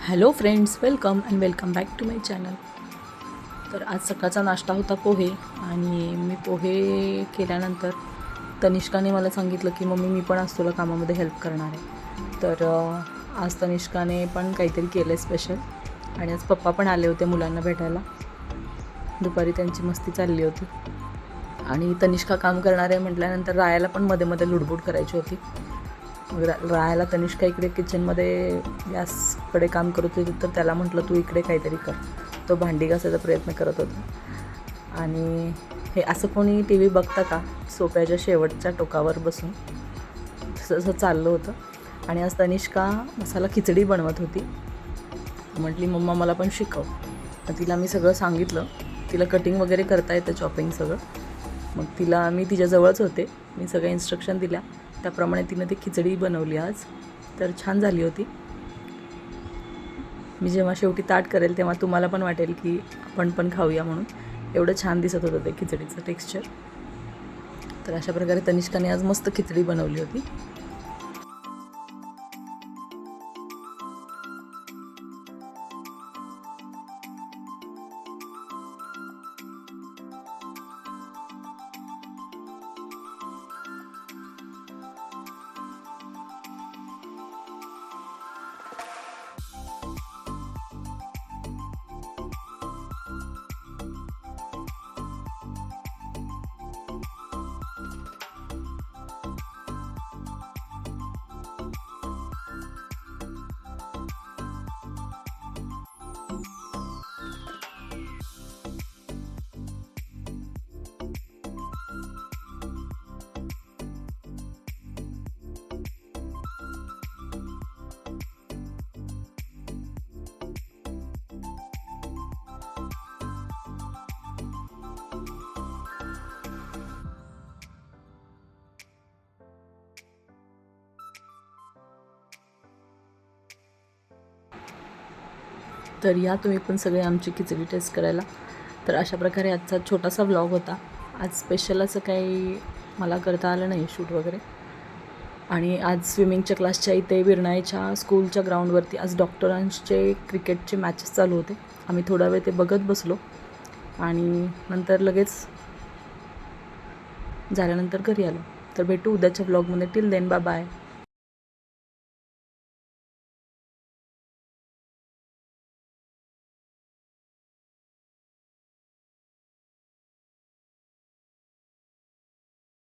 Hello friends, welcome back to my channel. तर आज सकाळचा नाश्ता होता पोहे, आणि मी पोहे केल्यानंतर तनिष्काने मला सांगितलं की मम्मी मी पण आज तुला कामामध्ये हेल्प करणार आहे. तर आज तनिष्काने पण काहीतरी केलं आहे स्पेशल, आणि आज पप्पा पण आले होते मुलांना भेटायला. दुपारी त्यांची मस्ती चालली होती, आणि तनिष्का काम करणार आहे म्हटल्यानंतर रायाला पण मध्ये मध्ये लुडबुड करायची होती. रायाला तनिष्का इकडे किचनमध्ये गॅसकडे काम करत होती, तर त्याला म्हटलं तू इकडे काहीतरी कर. तो भांडी घासायचा प्रयत्न करत होता. आणि हे असं कोणी टी व्ही बघतं का, सोप्याच्या शेवटच्या टोकावर बसून तसं चाललं होतं. आणि आज तनिष्का मसाला खिचडी बनवत होती. म्हटली मम्मा मला पण शिकव. तर तिला मी सगळं सांगितलं. तिला कटिंग वगैरे करता येतं, चॉपिंग सगळं. मग मी तिच्याजवळच होते, मी सगळ्या इन्स्ट्रक्शन दिल्या, त्याप्रमाणे तिनं ती खिचडी बनवली आज. तर छान झाली होती. मी जेव्हा शेवटी ताट करेल तेव्हा तुम्हाला पण वाटेल की आपण पण खाऊया म्हणून. एवढं छान दिसत होतं ते खिचडीचं टेक्स्चर. तर अशा प्रकारे तनिष्काने आज मस्त खिचडी बनवली होती. तर या तुम्ही पण सगळे आमची खिचडी टेस्ट करायला. तर अशा प्रकारे आजचा छोटासा व्लॉग होता. आज स्पेशल असं काही मला करता आलं नाही, शूट वगैरे. आणि आज स्विमिंगच्या क्लासच्या इथे बिरणाईच्या स्कूलच्या ग्राउंडवरती आज डॉक्टरांचे क्रिकेटचे मॅचेस चालू होते. आम्ही थोडा वेळ ते बघत बसलो, आणि नंतर लगेच झाल्यानंतर घरी आलो. तर भेटू उद्याच्या व्लॉगमध्ये. Till then, bye bye.